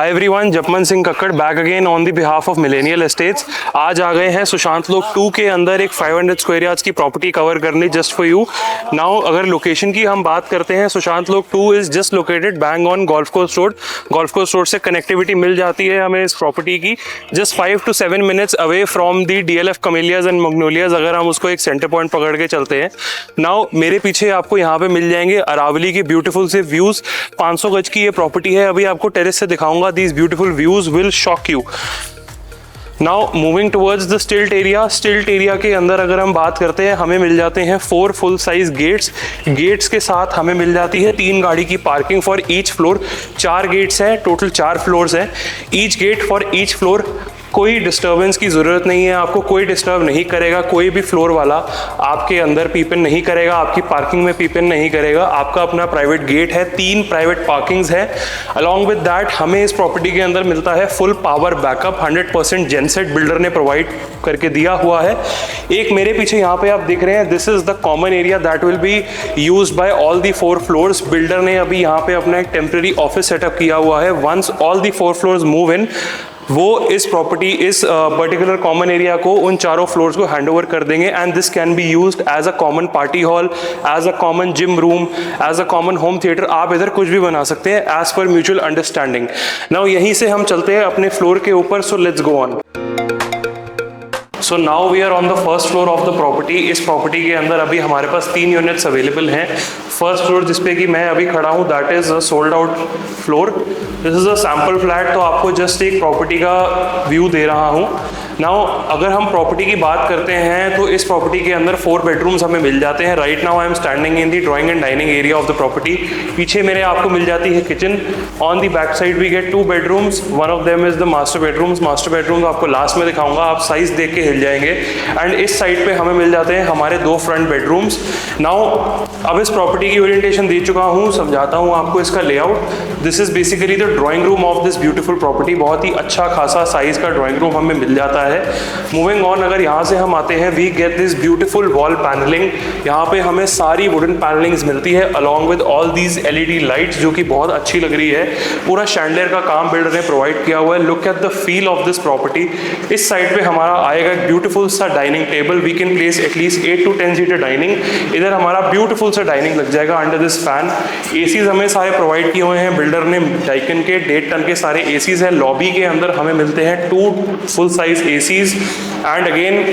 Hi everyone, Japman Singh Kakkar back again on the behalf of millennial estates. आज आ गए हैं सुशांत लोक 2 के अंदर एक 500 स्क्वायर यार्ड्स की प्रॉपर्टी कवर करने जस्ट फॉर यू। नाउ अगर लोकेशन की हम बात करते हैं, Sushant Lok 2 is just located bang on golf course road. Golf course road से कनेक्टिविटी मिल जाती है हमें इस प्रॉपर्टी की just 5 to 7 minutes away from the DLF Camellias and Magnolias, अगर हम उसको एक सेंटर पॉइंट पकड़ के चलते हैं। नाउ मेरे पीछे आपको यहाँ पे मिल जाएंगे अरावली के ब्यूटीफुल से व्यूज। 500 गज की ये प्रॉपर्टी है, अभी आपको टेरेस से दिखाऊंगा। These beautiful views will shock you. Now moving towards the stilt area. Stilt area के अंदर अगर हम बात करते हैं, हमें मिल जाते हैं 4 full size gates. Gates के साथ हमें मिल जाती है 3 गाड़ी की parking for each floor. 4 gates हैं, टोटल 4 फ्लोर्स हैं। Each gate for each floor. कोई डिस्टर्बेंस की ज़रूरत नहीं है, आपको कोई डिस्टर्ब नहीं करेगा। कोई भी फ्लोर वाला आपके अंदर पीपन नहीं करेगा, आपकी पार्किंग में पीपन नहीं करेगा। आपका अपना प्राइवेट गेट है, 3 प्राइवेट पार्किंग्स है। अलॉन्ग विद दैट हमें इस प्रॉपर्टी के अंदर मिलता है full power backup. 100% genset builder ने प्रोवाइड करके दिया हुआ है। एक मेरे पीछे यहाँ पे आप देख रहे हैं, this is the common area that will be used by all the 4 floors. Builder ने अभी यहाँ पे अपना एक टेम्पररी ऑफिस सेटअप किया हुआ है। Once all the 4 floors move in, वो इस प्रॉपर्टी इस पर्टिकुलर कॉमन एरिया को उन 4 फ्लोर्स को हैंड ओवर कर देंगे and this can be used as a common party hall, as a common gym room, as a common home theatre. आप इधर कुछ भी बना सकते हैं as per mutual understanding. Now यहीं से हम चलते हैं अपने फ्लोर के ऊपर, so let's go on. So now we are on the first floor of the property. इस प्रॉपर्टी के अंदर अभी हमारे पास 3 यूनिट्स अवेलेबल हैं। फर्स्ट फ्लोर जिसपे कि मैं अभी खड़ा हूँ, that is a sold out floor. This is a sample flat, तो आपको जस्ट एक प्रॉपर्टी का व्यू दे रहा हूँ। नाउ अगर हम प्रॉपर्टी की बात करते हैं तो इस प्रॉपर्टी के अंदर 4 बेडरूम्स हमें मिल जाते हैं। Right now I am standing in the drawing and dining area of the property. पीछे मेरे आपको मिल जाती है kitchen. On the back side we get 2 bedrooms, one of them is the master bedrooms. Master bedrooms आपको last में दिखाऊंगा, आप साइज देख के हिल जाएंगे। एंड इस साइड पे हमें मिल जाते हैं हमारे 2 फ्रंट बेडरूम्स। नाउ अब इस प्रॉपर्टी की ओरिएंटेशन दे चुका हूँ, समझाता हूँ आपको इसका layout. This is basically the drawing room of this beautiful property. बहुत ही अच्छा खासा साइज का ड्राइंग रूम हमें मिल जाता है। मूविंग ऑन, अगर यहाँ से हम आते हैं, we get this beautiful wall panelling. यहाँ पे हमें सारी वुडन पैनलिंग्स मिलती है along with all these LED lights, जो कि बहुत अच्छी लग रही है। पूरा शैंडलियर का काम बिल्डर ने प्रोवाइड किया हुआ है। Look at the feel of this property. इस साइड पे हमारा आएगा एक ब्यूटीफुल सा dining table. We can place at least 8 to 10 seater dining. इधर हमारा ब्यूटीफुल सा डाइनिंग लग जाएगा अंडर दिस फैन। एसीज हमें सारे प्रोवाइड किए हुए हैं बिल्डर ने। डाइकन के 1.5 टन के सारे एसीज हैं। लॉबी के अंदर हमें मिलते हैं 2 full size ACs. And again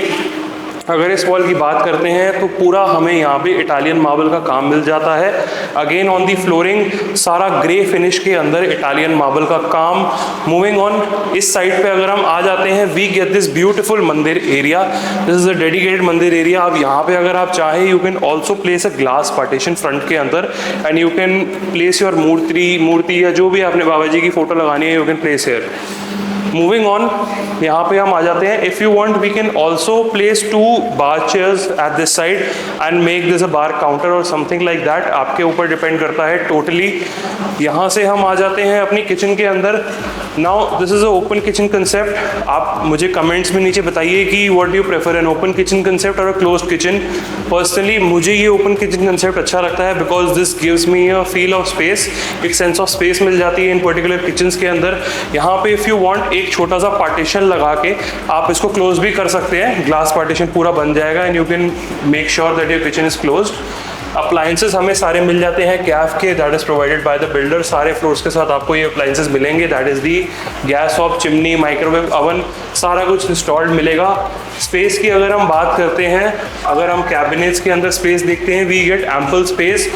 अगर इस वॉल की बात करते हैं तो पूरा हमें यहाँ पे इटालियन मार्बल का काम मिल जाता है। अगेन ऑन दी फ्लोरिंग सारा ग्रे फिनिश के अंदर इटालियन मार्बल का काम। मूविंग ऑन, इस साइड पे अगर हम आ जाते हैं, we get this beautiful mandir area. This is a dedicated mandir area. अब यहाँ पे अगर आप चाहें, you can also place a glass partition front के अंदर and you can place your murti या जो भी आपने बाबा जी की फोटो लगानी है, you can place here. Moving on, यहाँ पे हम आ जाते हैं। If you want we can also place 2 bar chairs at this side and make this a bar counter or something like that. आपके ऊपर डिपेंड करता है टोटली। यहाँ से हम आ जाते हैं अपनी किचन के अंदर। Now this is a open kitchen concept. आप मुझे कमेंट्स में नीचे बताइए कि what do you prefer, an open kitchen concept और अ क्लोज्ड किचन। पर्सनली मुझे ये ओपन किचन कंसेप्ट अच्छा लगता है because this gives me a feel of space. एक सेंस ऑफ स्पेस मिल जाती है इन पर्टिकुलर किचन्स के अंदर। यहाँ पे इफ़ यू वांट एक छोटा सा पार्टीशन लगा के आप इसको क्लोज भी कर सकते हैं। ग्लास पार्टीशन पूरा बन जाएगा and you can make sure that your kitchen is closed. Appliances हमें सारे मिल जाते हैं कैफ के, that is provided by the builder. सारे फ्लोर्स के साथ आपको ये अप्लायंसेस मिलेंगे। That is the gas hob, chimney, microwave oven, सारा कुछ इंस्टॉल्ड मिलेगा। स्पेस की अगर हम बात करते हैं, अगर हम कैबिनेट्स के अंदर स्पेस देखते हैं, we get ample space.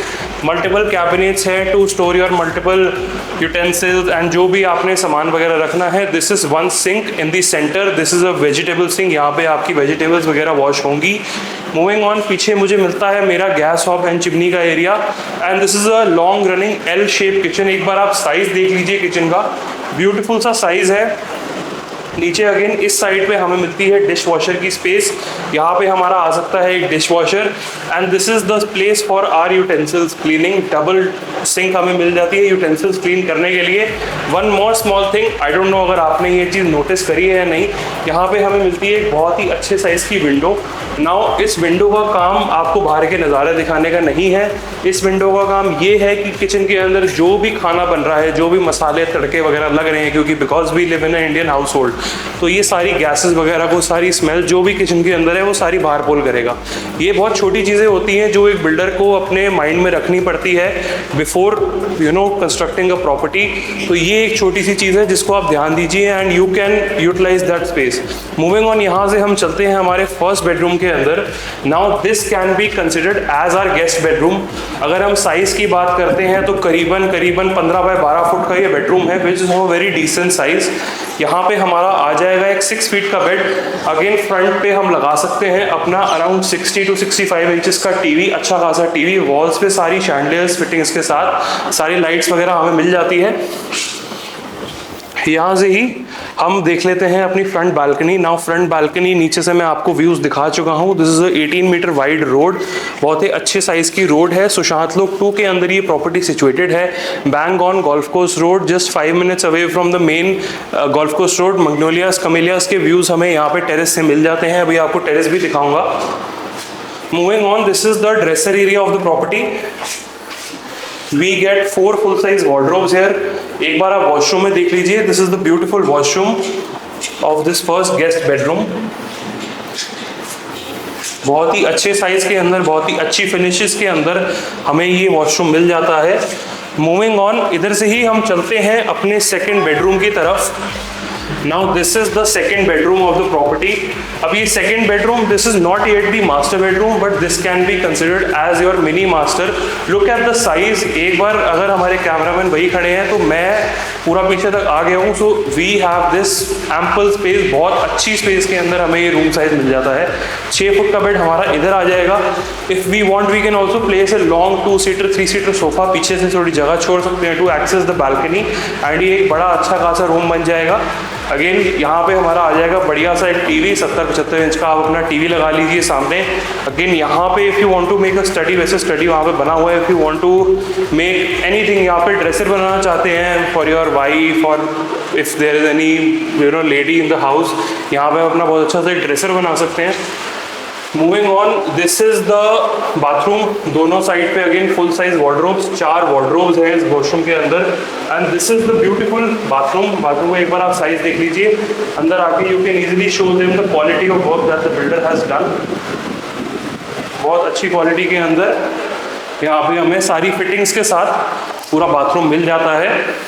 Multiple cabinets हैं to store your multiple utensils and जो भी आपने सामान वगैरह रखना है। This is one sink in the centre. This is a vegetable sink, यहाँ पे आपकी वेजिटेबल्स वगैरह वॉश होंगी। मूविंग ऑन, पीछे मुझे मिलता है मेरा गैस हॉब एंड चिमनी का area and this is a long running L shape kitchen. एक बार आप साइज देख लीजिए किचन का, ब्यूटीफुल सा साइज है। नीचे अगेन इस साइड पे हमें मिलती है डिश वॉशर की स्पेस। यहाँ पे हमारा आ सकता है एक dishwasher and this is the place for our utensils cleaning. Double sink हमें मिल जाती है यूटेंसिल्स क्लीन करने के लिए। One more small thing, I don't know अगर आपने ये चीज़ नोटिस करी है या नहीं, यहाँ पे हमें मिलती है एक बहुत ही अच्छे साइज़ की विंडो। नाउ इस विंडो का काम आपको बाहर के नज़ारे दिखाने का नहीं है। इस विंडो का काम ये है कि किचन के अंदर जो भी खाना बन रहा है, जो भी मसाले तड़के वगैरह लग रहे हैं, क्योंकि because we live in a Indian household, तो ये सारी गैसेस वगैरह को, सारी स्मेल जो भी किचन के अंदर है वो सारी बाहर पुल करेगा। ये बहुत छोटी चीज़ें होती हैं जो एक बिल्डर को अपने माइंड में रखनी पड़ती है बिफोर कंस्ट्रक्टिंग अ प्रॉपर्टी। तो ये एक छोटी सी चीज़ है जिसको आप ध्यान दीजिए and you can utilise that space. Moving on, यहाँ से हम चलते हैं हमारे फर्स्ट बेडरूम के अंदर। Now this can be considered as our guest bedroom. अगर हम साइज़ की बात करते हैं तो करीबन 15 बाय 12 फुट का ये बेडरूम है, which is a very decent size. यहाँ पे हमारा आ जाएगा एक 6 फीट का बेड। अगेन फ्रंट पे हम लगा सकते हैं अपना अराउंड 60 to 65 इंचेस का टीवी, अच्छा खासा टीवी। वॉल्स पे सारी शैंडलियर्स फिटिंग्स के साथ सारी लाइट्स वगैरह हमें मिल जाती है। यहाँ से ही हम देख लेते हैं अपनी फ्रंट बालकनी। नाउ फ्रंट बालकनी नीचे से मैं आपको व्यूज़ दिखा चुका हूँ। This is 18 metre wide road, बहुत ही अच्छे साइज़ की रोड है। सुशांत लोक 2 के अंदर ये प्रॉपर्टी सिचुएटेड है। Bang on golf course road, just 5 minutes away from the main golf course road. Magnolias Camellias के व्यूज़ हमें यहाँ पे टेरेस से मिल जाते हैं। अभी आपको टेरेस भी दिखाऊंगा। Moving on, this is the dresser area of the property. We get 4 full size wardrobes here. एक बार आप वॉशरूम में देख लीजिए। This is the beautiful washroom of this first guest bedroom. बहुत ही अच्छे साइज के अंदर, बहुत ही अच्छी फिनिशेस के अंदर हमें ये वॉशरूम मिल जाता है। मूविंग ऑन, इधर से ही हम चलते हैं अपने सेकेंड बेडरूम की तरफ। Now this is the second bedroom of the property. अब ये second bedroom, this is not yet the master bedroom, but this can be considered as your mini master. Look at the size. एक बार अगर हमारे cameraman वही खड़े हैं तो मैं पूरा पीछे तक आ गया हूँ। So we have this ample space, बहुत अच्छी स्पेस के अंदर हमें ये रूम साइज मिल जाता है। 6 फुट का बेड हमारा इधर आ जाएगा। If we want, we can also place a long 2-seater 3-seater sofa, पीछे से थोड़ी जगह छोड़ सकते हैं to access the balcony, and ये एक बड़ा अच्छा खासा रूम बन जाएगा। अगेन यहाँ पे हमारा आ जाएगा बढ़िया सा एक टीवी, 70-75 इंच का आप अपना टीवी लगा लीजिए सामने। अगेन यहाँ पे if you want to make a study, वैसे स्टडी वहाँ पे बना हुआ है। If you want to make anything, यहाँ पे ड्रेसर बनाना चाहते हैं for your wife or if there is any lady in the house, यहाँ पे अपना बहुत अच्छा सा एक ड्रेसर बना सकते हैं। Moving on, this is the bathroom. दोनों साइड पे again full size wardrobes, 4 wardrobes हैं इस वॉशरूम के अंदर and this is the beautiful bathroom. Bathroom का एक बार आप साइज देख लीजिए। अंदर आके you can easily show them the quality of work that the builder has done. बहुत अच्छी क्वालिटी के अंदर यहाँ पे हमें सारी फिटिंग्स के साथ पूरा बाथरूम मिल जाता है।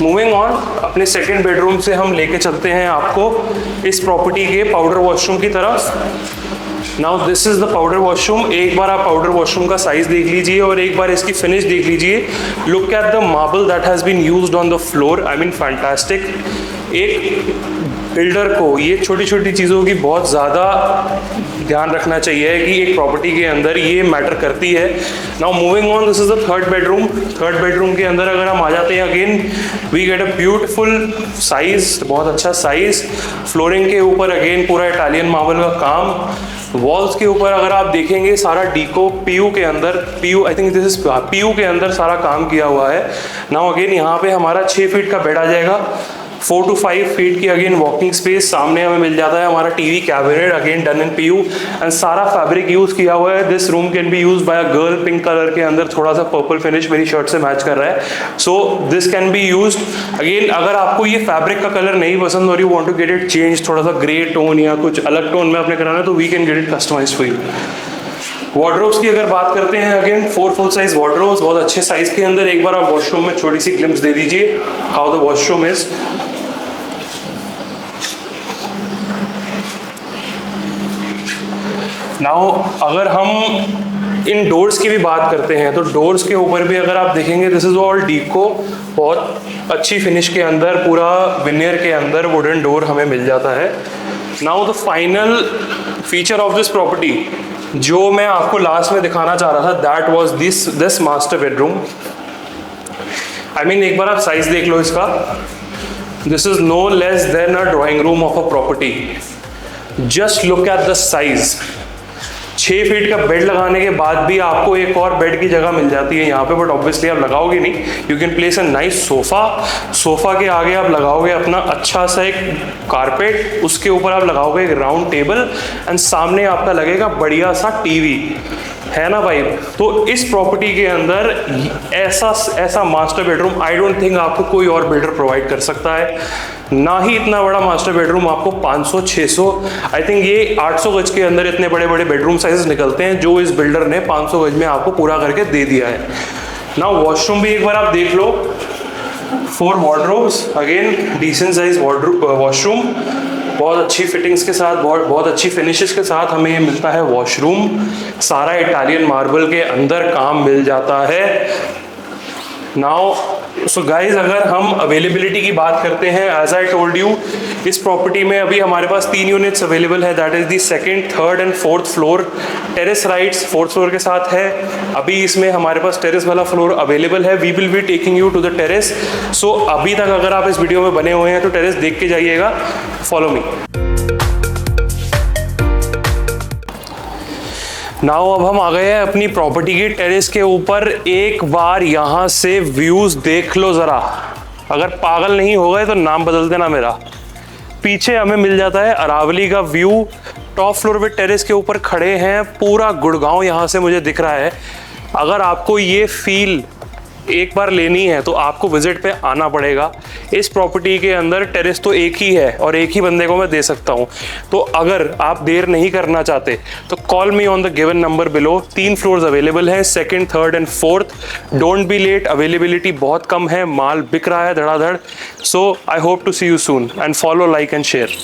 मूविंग ऑन, अपने सेकेंड बेडरूम से हम लेके चलते हैं आपको इस प्रॉपर्टी के पाउडर वॉशरूम की तरफ। Now this is the powder washroom. एक बार आप पाउडर वॉशरूम का साइज देख लीजिए और एक बार इसकी फिनिश देख लीजिए। Look at the marble that has been used on the floor, I mean fantastic. एक बिल्डर को ये छोटी छोटी चीज़ों की बहुत ज़्यादा ध्यान रखना चाहिए कि एक प्रॉपर्टी के अंदर ये मैटर करती है। Now moving on, this is the third bedroom. Third bedroom के अंदर अगर हम आ जाते हैं, again we get a beautiful size, बहुत अच्छा साइज। फ्लोरिंग के ऊपर अगेन पूरा इटालियन मार्बल का काम। वॉल्स के ऊपर अगर आप देखेंगे सारा डीको पीयू के अंदर, PU I think this is PU के अंदर सारा काम किया हुआ है। नाउ अगेन यहाँ पे हमारा 6 फीट का बेड आ जाएगा। 4 to 5 फीट की अगेन वॉकिंग स्पेस। सामने हमें मिल जाता है हमारा TV cabinet, again done in PU and सारा फैब्रिक यूज किया हुआ है। This room can be use by a girl. Pink colour के अंदर थोड़ा सा पर्पल फिनिश मेरी शर्ट से मैच कर रहा है, so this can be use. Again अगर आपको ये फैब्रिक का कलर नहीं पसंद और you want to get it change, थोड़ा सा ग्रे टोन या कुछ अलग टोन में आपने कराना है, तो we can get it customised for you. Wardrobes की अगर बात करते हैं, अगेन 4 फुल साइज वार्डरोब्स, बहुत अच्छे साइज के अंदर। एक बार आप वॉशरूम में छोटी सी ग्लिम्स दे दीजिए how the washroom is. Now अगर हम इन डोर्स की भी बात करते हैं तो डोर्स के ऊपर भी अगर आप देखेंगे, दिस इज ऑल डीको, बहुत अच्छी फिनिश के अंदर, पूरा विनियर के अंदर वुडन डोर हमें मिल जाता है। Now the final feature of this property जो मैं आपको लास्ट में दिखाना चाह रहा था, that was this master bedroom. I mean एक बार आप साइज देख लो इसका। This is no less than a drawing room of a property. Just look at the size. 6 feet का बेड लगाने के बाद भी आपको एक और बेड की जगह मिल जाती है यहाँ पे, बट ऑब्वियसली आप लगाओगे नहीं. You can place a nice sofa के आगे आप लगाओगे अपना अच्छा सा एक कारपेट, उसके ऊपर आप लगाओगे एक राउंड टेबल एंड सामने आपका लगेगा बढ़िया सा टीवी, है ना भाई. तो इस प्रॉपर्टी के अंदर ऐसा master bedroom I don't think आपको कोई और बिल्डर प्रोवाइड कर सकता है. ना ही इतना बड़ा मास्टर बेडरूम आपको 500-600, आई थिंक ये 800 गज के अंदर इतने बड़े बड़े बेडरूम साइजेस निकलते हैं जो इस बिल्डर ने 500 गज में आपको पूरा करके दे दिया है. ना वॉशरूम भी एक बार आप देख लो. 4 wardrobes, again decent size washroom, बहुत अच्छी फिटिंग्स के साथ, बहुत अच्छी फिनिशेस के साथ हमें ये मिलता है वॉशरूम. सारा इटालियन मार्बल के अंदर काम मिल जाता है. नाउ सो गाइज, अगर हम अवेलेबिलिटी की बात करते हैं, एज आई टोल्ड यू, इस प्रॉपर्टी में अभी हमारे पास 3 यूनिट्स अवेलेबल है. That is the 2nd, 3rd and 4th floor. Terrace rights 4th floor के साथ है. अभी इसमें हमारे पास टेरेस वाला फ्लोर अवेलेबल है. We will be taking you to the terrace. So अभी तक अगर आप इस वीडियो में बने हुए हैं तो टेरेस देख के जाइएगा. Follow me. नाउ अब हम आ गए हैं अपनी प्रॉपर्टी की टेरेस के ऊपर. एक बार यहाँ से व्यूज़ देख लो ज़रा. अगर पागल नहीं हो गए तो नाम बदल देना मेरा. पीछे हमें मिल जाता है अरावली का व्यू. टॉप फ्लोर पे टेरेस के ऊपर खड़े हैं, पूरा गुड़गांव यहाँ से मुझे दिख रहा है. अगर आपको ये फील एक बार लेनी है तो आपको विजिट पे आना पड़ेगा. इस प्रॉपर्टी के अंदर टेरेस तो एक ही है और एक ही बंदे को मैं दे सकता हूँ. तो अगर आप देर नहीं करना चाहते तो call me on the given number below. 3 floors available हैं, 2nd, 3rd and 4th. Don't be late. Availability बहुत कम है, माल बिक रहा है धड़ाधड़. So I hope to see you soon and follow, like and share.